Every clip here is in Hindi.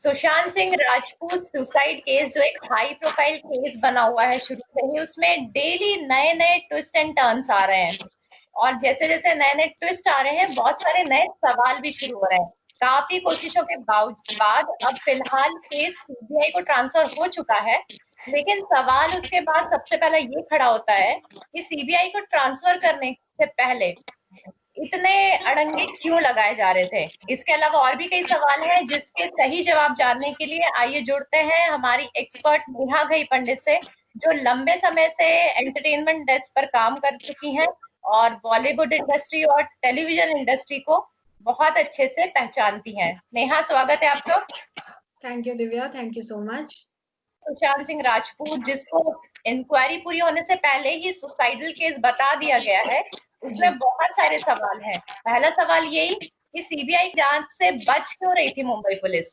सुशांत सिंह राजपूत सुसाइड केस जो एक हाई प्रोफाइल केस बना हुआ है शुरू से ही, उसमें डेली नए नए ट्विस्ट एंड टर्न्स आ रहे हैं। और जैसे जैसे नए नए ट्विस्ट आ रहे हैं, बहुत सारे नए सवाल भी शुरू हो रहे हैं। काफी कोशिशों के बाद अब फिलहाल केस सीबीआई को ट्रांसफर हो चुका है। लेकिन सवाल उसके बाद सबसे पहले ये खड़ा होता है कि सीबीआई को ट्रांसफर करने से पहले इतने अड़ंगे क्यों लगाए जा रहे थे। इसके अलावा और भी कई सवाल हैं जिसके सही जवाब जानने के लिए आइए जुड़ते हैं हमारी एक्सपर्ट नेहा घई पंडित से, जो लंबे समय से एंटरटेनमेंट डेस्क पर काम कर चुकी हैं और बॉलीवुड इंडस्ट्री और टेलीविजन इंडस्ट्री को बहुत अच्छे से पहचानती हैं। नेहा, स्वागत है आपका। Thank you Divya, thank you so much. Sushant Singh Rajput, जिसको इंक्वायरी पूरी होने से पहले ही सुसाइडल केस बता दिया गया है, उसमें बहुत सारे सवाल हैं। पहला सवाल यही कि सीबीआई जांच से बच क्यों रही थी मुंबई पुलिस।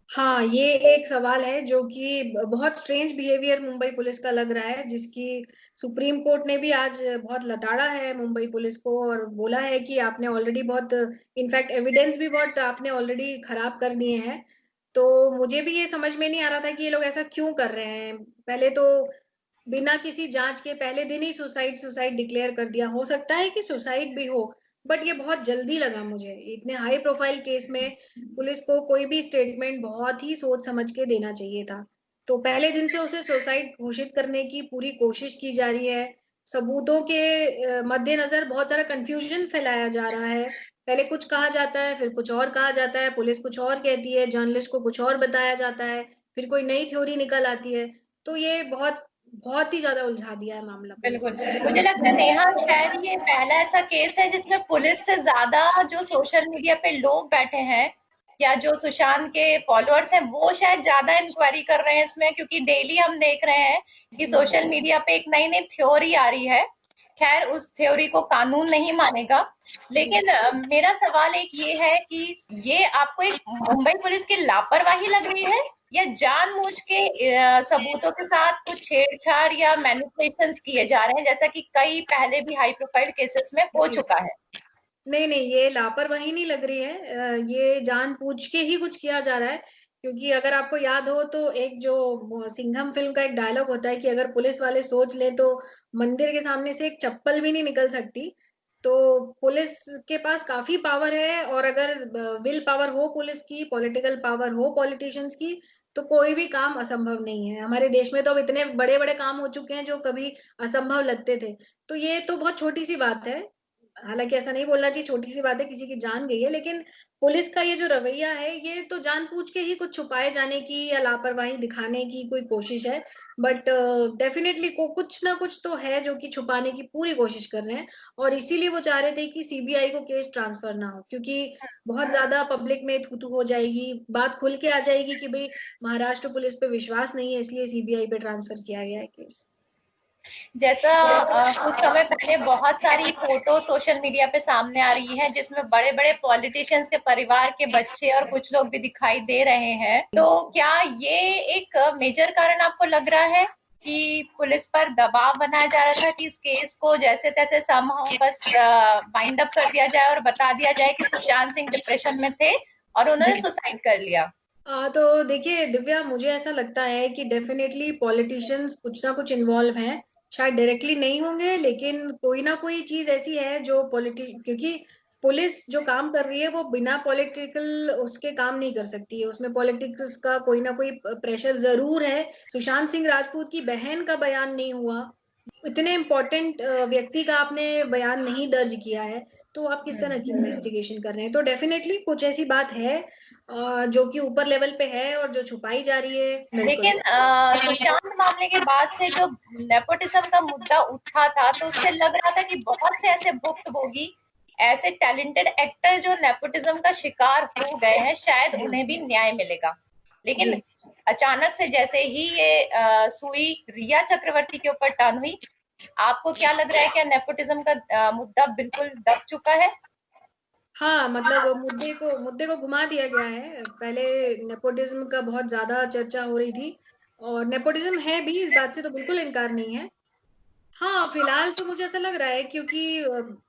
हाँ, ये एक सवाल है जो कि बहुत स्ट्रेंज बिहेवियर मुंबई पुलिस का लग रहा है, जिसकी सुप्रीम कोर्ट ने भी आज बहुत लताड़ा है मुंबई पुलिस को और बोला है कि आपने ऑलरेडी बहुत, इनफैक्ट एविडेंस भी बहुत आपने ऑलरेडी खराब कर दिए हैं। तो मुझे भी ये समझ में नहीं आ रहा था कि ये लोग ऐसा क्यों कर रहे हैं। पहले तो बिना किसी जांच के पहले दिन ही सुसाइड सुसाइड डिक्लेयर कर दिया। हो सकता है कि सुसाइड भी हो, बट ये बहुत जल्दी लगा मुझे। इतने हाई प्रोफाइल केस में पुलिस को कोई भी स्टेटमेंट बहुत ही सोच समझ के देना चाहिए था। तो पहले दिन से उसे सुसाइड घोषित करने की पूरी कोशिश की जा रही है। सबूतों के मद्देनजर बहुत सारा कंफ्यूजन फैलाया जा रहा है। पहले कुछ कहा जाता है, फिर कुछ और कहा जाता है, पुलिस कुछ और कहती है, जर्नलिस्ट को कुछ और बताया जाता है, फिर कोई नई थ्योरी निकल आती है। तो ये बहुत बहुत ही ज्यादा उलझा दिया है मामला पुलिस बिल्कुल, मुझे लगता है ने। नेहा, शायद ये पहला ऐसा केस है जिसमें पुलिस से ज्यादा जो सोशल मीडिया पे लोग बैठे हैं या जो सुशांत के फॉलोअर्स हैं, वो शायद ज्यादा इंक्वायरी कर रहे हैं इसमें, क्योंकि डेली हम देख रहे हैं कि सोशल मीडिया पे एक नई नई थ्योरी आ रही है। खैर, उस थ्योरी को कानून नहीं मानेगा। लेकिन मेरा सवाल एक ये है कि ये आपको एक मुंबई पुलिस की लापरवाही लग रही है या जानबूझ के सबूतों के साथ कुछ छेड़छाड़ या मैनिपुलेशंस किए जा रहे हैं, जैसा कि कई पहले भी हाई प्रोफाइल केसेस में हो जी, चुका है। नहीं नहीं, ये लापरवाही नहीं लग रही है। ये जानबूझ के ही कुछ किया जा रहा है। क्योंकि अगर आपको याद हो तो एक जो सिंघम फिल्म का एक डायलॉग होता है कि अगर पुलिस वाले सोच ले तो मंदिर के सामने से एक चप्पल भी नहीं निकल सकती। तो पुलिस के पास काफी पावर है, और अगर विल पावर हो पुलिस की, पॉलिटिकल पावर हो पॉलिटिशियंस की, तो कोई भी काम असंभव नहीं है। हमारे देश में तो अब इतने बड़े बड़े काम हो चुके हैं जो कभी असंभव लगते थे। तो ये तो बहुत छोटी सी बात है। हालांकि ऐसा नहीं बोलना चाहिए छोटी सी बात है, किसी की जान गई है, लेकिन पुलिस का ये जो रवैया है ये तो जानबूझ के ही कुछ छुपाए जाने की या लापरवाही दिखाने की कोई कोशिश है। बट डेफिनेटली को कुछ ना कुछ तो है जो कि छुपाने की पूरी कोशिश कर रहे हैं। और इसीलिए वो चाह रहे थे कि सीबीआई को केस ट्रांसफर ना हो, क्योंकि बहुत ज्यादा पब्लिक में थू थू हो जाएगी, बात खुल के आ जाएगी कि भाई महाराष्ट्र पुलिस पे विश्वास नहीं है, इसलिए सीबीआई पे ट्रांसफर किया गया है केस। जैसा कुछ समय पहले बहुत सारी फोटो सोशल मीडिया पे सामने आ रही है जिसमें बड़े बड़े पॉलिटिशियंस के परिवार के बच्चे और कुछ लोग भी दिखाई दे रहे हैं, तो क्या ये एक मेजर कारण आपको लग रहा है कि पुलिस पर दबाव बनाया जा रहा था कि इस केस को जैसे तैसे समहाउ बस वाइंड अप कर दिया जाए और बता दिया जाए कि सुशांत सिंह डिप्रेशन में थे और उन्होंने सुसाइड कर लिया। तो देखिए दिव्या, मुझे ऐसा लगता है कि डेफिनेटली पॉलिटिशियंस कुछ ना कुछ इन्वॉल्व हैं। शायद डायरेक्टली नहीं होंगे, लेकिन कोई ना कोई चीज ऐसी है जो क्योंकि पुलिस जो काम कर रही है वो बिना पॉलिटिकल उसके काम नहीं कर सकती है। उसमें पॉलिटिक्स का कोई ना कोई प्रेशर जरूर है। सुशांत सिंह राजपूत की बहन का बयान नहीं हुआ, इतने इम्पोर्टेंट व्यक्ति का आपने बयान नहीं दर्ज किया है, तो आप किस तरह की इन्वेस्टिगेशन कर रहे हैं। तो डेफिनेटली कुछ ऐसी बात है जो कि ऊपर लेवल पे है और जो छुपाई जा रही है। बिल्कुल। लेकिन सुशांत मामले के बाद से जो नेपोटिज्म का मुद्दा उठा था, तो उससे लग रहा था कि बहुत से ऐसे भुक्तभोगी, ऐसे टैलेंटेड एक्टर जो नेपोटिज्म का शिकार हो गए हैं, शायद उन्हें भी न्याय मिलेगा। लेकिन जी, अचानक से जैसे ही ये सुई रिया चक्रवर्ती के ऊपर टर्न हुई, आपको क्या लग रहा है, क्या नेपोटिज्म का मुद्दा बिल्कुल दब चुका है। हाँ, मतलब मुद्दे को घुमा दिया गया है। पहले नेपोटिज्म का बहुत ज्यादा चर्चा हो रही थी, और नेपोटिज्म है भी, इस बात से तो बिल्कुल इनकार नहीं है। हाँ, फिलहाल तो मुझे ऐसा लग रहा है क्योंकि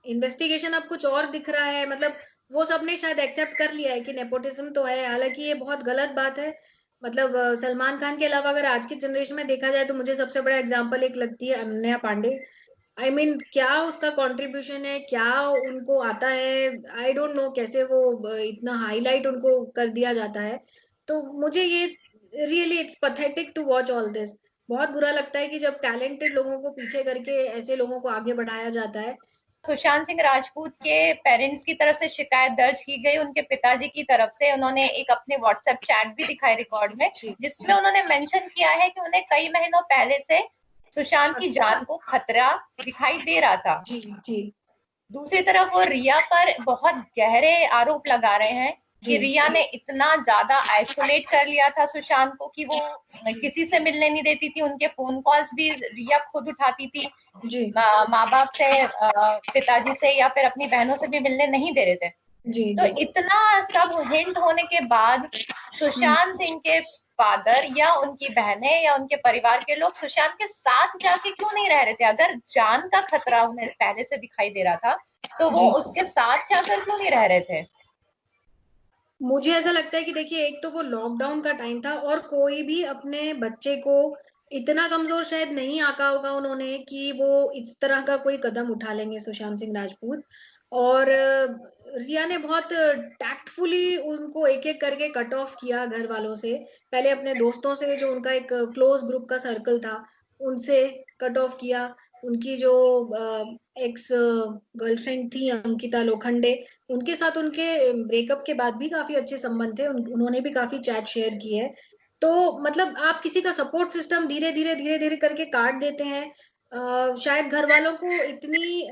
इन्वेस्टिगेशन अब कुछ और दिख रहा है। मतलब वो सबने शायद एक्सेप्ट कर लिया है कि नेपोटिज्म तो है, हालांकि ये बहुत गलत बात है। मतलब सलमान खान के अलावा अगर आज की जनरेशन में देखा जाए तो मुझे सबसे बड़ा एग्जाम्पल एक लगती है अनन्या पांडे। क्या उसका कंट्रीब्यूशन है, क्या उनको आता है, आई डोंट नो कैसे वो इतना हाईलाइट उनको कर दिया जाता है। तो मुझे ये really it's pathetic to watch all this. बहुत बुरा लगता है कि जब टैलेंटेड लोगों को पीछे करके ऐसे लोगों को आगे बढ़ाया जाता है। सुशांत सिंह राजपूत के पेरेंट्स की तरफ से शिकायत दर्ज की गई, उनके पिताजी की तरफ से। उन्होंने एक अपने व्हाट्सएप चैट भी दिखाई रिकॉर्ड में, जी जिसमें उन्होंने मेंशन किया है कि उन्हें कई महीनों पहले से सुशांत की जान को खतरा दिखाई दे रहा था। जी जी दूसरी तरफ वो रिया पर बहुत गहरे आरोप लगा रहे हैं कि जी रिया ने इतना ज्यादा आइसोलेट कर लिया था सुशांत को कि वो किसी से मिलने नहीं देती थी। उनके फोन कॉल्स भी रिया खुद उठाती थी, जी माँ बाप से, पिताजी से या फिर अपनी बहनों से भी मिलने नहीं दे रहे थे। जी तो जी। इतना सब हिंट होने के बाद हम्म। सुशांत सिंह के फादर या उनकी बहनें या उनके परिवार के लोग सुशांत के साथ जाके क्यों नहीं रह रहे थे? अगर जान का खतरा उन्हें पहले से दिखाई दे रहा था तो वो जी उसके साथ जाकर क्यों नहीं रह रहे थे? मुझे ऐसा लगता है कि देखिए, एक तो वो लॉकडाउन का टाइम था और कोई भी अपने बच्चे को इतना कमजोर शायद नहीं आका होगा उन्होंने कि वो इस तरह का कोई कदम उठा लेंगे सुशांत सिंह राजपूत। और रिया ने बहुत टैक्टफुली उनको एक एक करके कट ऑफ किया घर वालों से। पहले अपने दोस्तों से, जो उनका एक क्लोज ग्रुप का सर्कल था, उनसे कट ऑफ किया। उनकी जो एक्स गर्लफ्रेंड थी अंकिता लोखंडे, उनके साथ उनके ब्रेकअप के बाद भी काफी अच्छे संबंध थे, उन्होंने भी काफी चैट शेयर की है। तो मतलब आप किसी का सपोर्ट सिस्टम धीरे धीरे करके काट देते हैं। शायद घर वालों को इतनी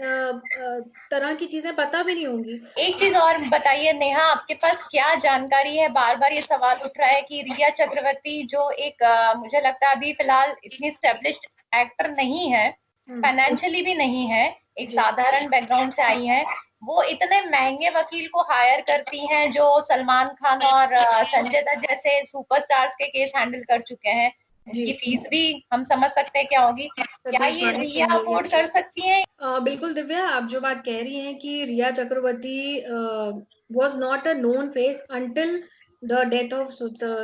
तरह की चीजें पता भी नहीं होंगी। एक चीज और बताइए नेहा, आपके पास क्या जानकारी है? बार बार ये सवाल उठ रहा है कि रिया चक्रवर्ती जो एक मुझे लगता है अभी फिलहाल इतनी स्टेब्लिश्ड एक्टर नहीं है, हम्म। फाइनेंशियली भी नहीं है, एक जी साधारण बैकग्राउंड से आई हैं, वो इतने महंगे वकील को हायर करती हैं जो सलमान खान और संजय दत्त जैसे सुपरस्टार्स के केस हैंडल कर चुके हैं। जी। उनकी फीस भी हम समझ सकते हैं क्या होगी। क्या सतीश ये माने रिया सिंह। अफोर्ड कर सकती हैं? बिल्कुल दिव्या, आप जो बात कह रही हैं कि Rhea Chakraborty was not a known face until the death of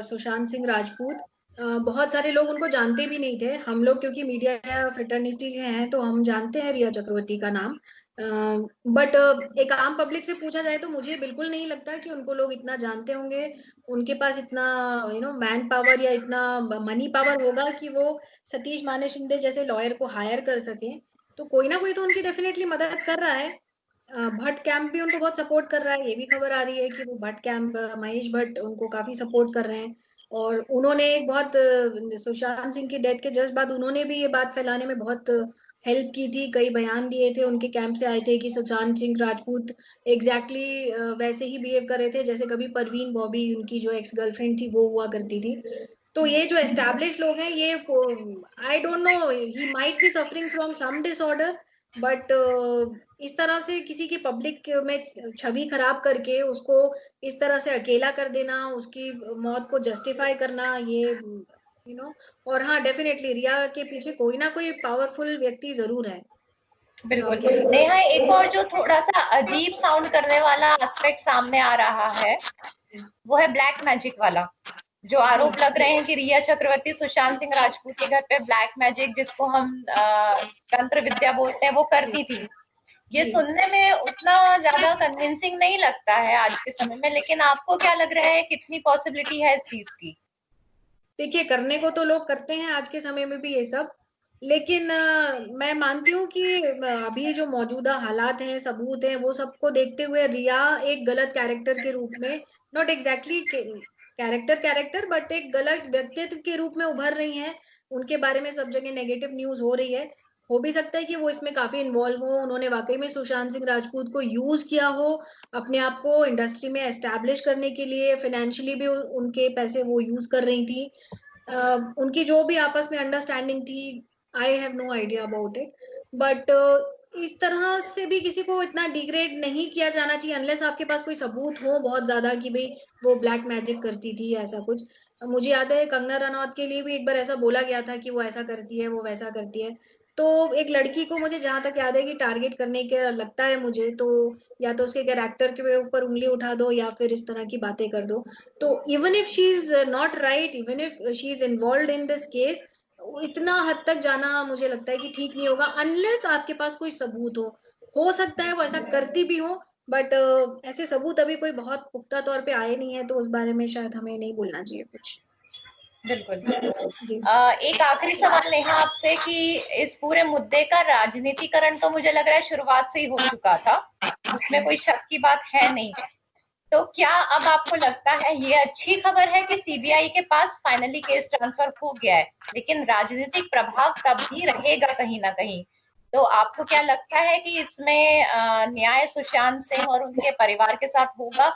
Sushant Singh Rajput. बहुत सारे लोग उनको जानते भी नहीं थे। हम लोग क्योंकि मीडिया फ्रेटर्निटी से हैं तो हम जानते हैं रिया चक्रवर्ती का नाम। बट एक आम पब्लिक से पूछा जाए तो मुझे बिल्कुल नहीं लगता कि उनको लोग इतना जानते होंगे। उनके पास इतना मैन पावर या इतना मनी पावर होगा कि वो सतीश माने शिंदे जैसे लॉयर को हायर कर सके। तो कोई ना कोई तो उनकी डेफिनेटली मदद कर रहा है। भट्ट कैंप भी उनको बहुत सपोर्ट कर रहा है, ये भी खबर आ रही है कि वो भट्ट कैंप, महेश भट्ट उनको काफी सपोर्ट कर रहे हैं। और उन्होंने एक बहुत सुशांत सिंह की डेथ के जस्ट बाद उन्होंने भी ये बात फैलाने में बहुत हेल्प की थी। कई बयान दिए थे, उनके कैंप से आए थे कि सुशांत सिंह राजपूत एग्जैक्टली वैसे ही बिहेव कर रहे थे जैसे कभी परवीन बॉबी, उनकी जो एक्स गर्लफ्रेंड थी, वो हुआ करती थी। तो ये जो एस्टैब्लिश लोग हैं, ये I don't know, he might be suffering from some disorder, but इस तरह से किसी की पब्लिक में छवि खराब करके उसको इस तरह से अकेला कर देना, उसकी मौत को जस्टिफाई करना, ये और हाँ, डेफिनेटली रिया के पीछे कोई ना कोई पावरफुल व्यक्ति जरूर है। बिल्कुल। कि नेहा, एक और जो थोड़ा सा अजीब साउंड करने वाला एस्पेक्ट सामने आ रहा है वो है ब्लैक मैजिक वाला। जो जी आरोप लग रहे हैं कि रिया चक्रवर्ती सुशांत सिंह राजपूत के घर पे ब्लैक मैजिक, जिसको हम तंत्र विद्या बोलते हैं, वो जी करती थी। ये जी। सुनने में उतना ज्यादा कन्विंसिंग नहीं लगता है आज के समय में, लेकिन आपको क्या लग रहा है, कितनी पॉसिबिलिटी है इस चीज की? देखिए, करने को तो लोग करते हैं आज के समय में भी ये सब, लेकिन मैं मानती हूँ कि अभी जो मौजूदा हालात हैं, सबूत हैं, वो सबको देखते हुए रिया एक गलत कैरेक्टर के रूप में, not exactly character character, but एक गलत व्यक्तित्व के रूप में उभर रही हैं। उनके बारे में सब जगह नेगेटिव न्यूज हो रही है। हो भी सकता है कि वो इसमें काफी इन्वॉल्व हो, उन्होंने वाकई में सुशांत सिंह राजपूत को यूज किया हो अपने आप को इंडस्ट्री में एस्टैब्लिश करने के लिए। फाइनेंशियली भी उनके पैसे वो यूज कर रही थी। उनकी जो भी आपस में अंडरस्टैंडिंग थी, I have no idea about it, but इस तरह से भी किसी को इतना डिग्रेड नहीं किया जाना चाहिए अनलेस आपके पास कोई सबूत हो बहुत ज्यादा कि भाई वो ब्लैक मैजिक करती थी, ऐसा कुछ। मुझे याद है कंगना रनौत के लिए भी एक बार ऐसा बोला गया था कि वो ऐसा करती है, वो वैसा करती है। तो एक लड़की को मुझे जहां तक याद है कि टारगेट करने का लगता है मुझे, तो या तो उसके कैरेक्टर के ऊपर उंगली उठा दो या फिर इस तरह की बातें कर दो। तो even if she is not right, even if she is involve in this case, इतना हद तक जाना मुझे लगता है कि ठीक नहीं होगा, अनलेस आपके पास कोई सबूत हो सकता है वो ऐसा करती भी हो, बट ऐसे सबूत अभी कोई बहुत पुख्ता तौर पे आए नहीं है, तो उस बारे में शायद हमें नहीं बोलना चाहिए कुछ। बिल्कुल। जी। एक आखिरी सवाल नेहा आपसे कि इस पूरे मुद्दे का राजनीतिकरण तो मुझे लग रहा है शुरुआत से ही हो चुका था, उसमें कोई शक की बात है नहीं। तो क्या अब आपको लगता है ये अच्छी खबर है कि सीबीआई के पास फाइनली केस ट्रांसफर हो गया है, लेकिन राजनीतिक प्रभाव तब भी रहेगा कहीं ना कहीं? तो आपको क्या लगता है कि इसमें न्याय सुशांत सिंह और उनके परिवार के साथ होगा?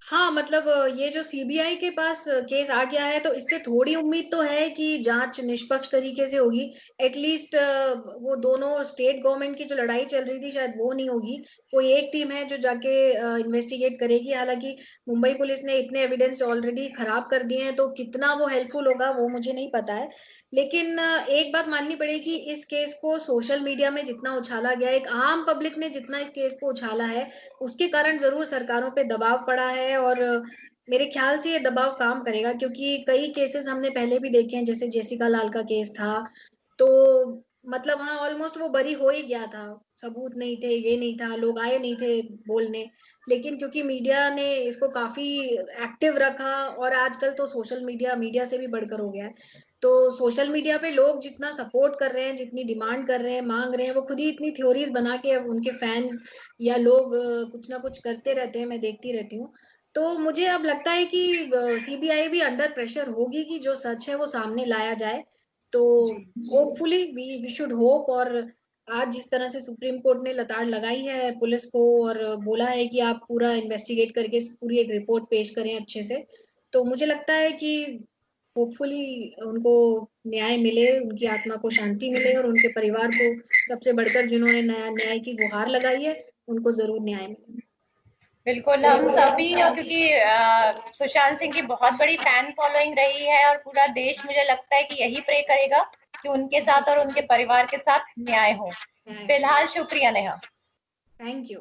हाँ मतलब ये जो सीबीआई के पास केस आ गया है, तो इससे थोड़ी उम्मीद तो है कि जांच निष्पक्ष तरीके से होगी। एटलीस्ट वो दोनों स्टेट गवर्नमेंट की जो लड़ाई चल रही थी शायद वो नहीं होगी, कोई एक टीम है जो जाके इन्वेस्टिगेट करेगी। हालांकि मुंबई पुलिस ने इतने एविडेंस ऑलरेडी खराब कर दिए हैं, तो कितना वो हेल्पफुल होगा वो मुझे नहीं पता है। लेकिन एक बात माननी पड़ेगी, इस केस को सोशल मीडिया में जितना उछाला गया, एक आम पब्लिक ने जितना इस केस को उछाला है, उसके कारण जरूर सरकारों पे दबाव पड़ा है। और मेरे ख्याल से ये दबाव काम करेगा, क्योंकि कई केसेस हमने पहले भी देखे हैं, जैसे जेसिका लाल का केस था। तो मतलब हाँ, ऑलमोस्ट वो बरी हो ही गया था, सबूत नहीं थे, ये नहीं था, लोग आए नहीं थे बोलने। लेकिन क्योंकि मीडिया ने इसको काफी एक्टिव रखा, और आजकल तो सोशल मीडिया मीडिया से भी बढ़कर हो गया है, तो सोशल मीडिया पे लोग जितना सपोर्ट कर रहे हैं, जितनी डिमांड कर रहे हैं, मांग रहे हैं, वो खुद ही इतनी थ्योरीज बना के उनके फैंस या लोग कुछ ना कुछ करते रहते हैं, मैं देखती रहती हूँ। तो मुझे अब लगता है कि सीबीआई भी अंडर प्रेशर होगी कि जो सच है वो सामने लाया जाए। तो होपफुली वी शुड होप। और आज जिस तरह से सुप्रीम कोर्ट ने लताड़ लगाई है पुलिस को, और बोला है कि आप पूरा इन्वेस्टिगेट करके पूरी एक रिपोर्ट पेश करें अच्छे से, तो मुझे लगता है कि होपफुली उनको न्याय मिले, उनकी आत्मा को शांति मिले, और उनके परिवार को, सबसे बढ़कर जिन्होंने नया न्याय की गुहार लगाई है, उनको जरूर न्याय मिले। बिल्कुल, हम सभी क्योंकि सुशांत सिंह की बहुत बड़ी फैन फॉलोइंग रही है और पूरा देश मुझे लगता है कि यही प्रे करेगा कि उनके साथ और उनके परिवार के साथ न्याय हो। न्याय हो। फिलहाल शुक्रिया नेहा। Thank you.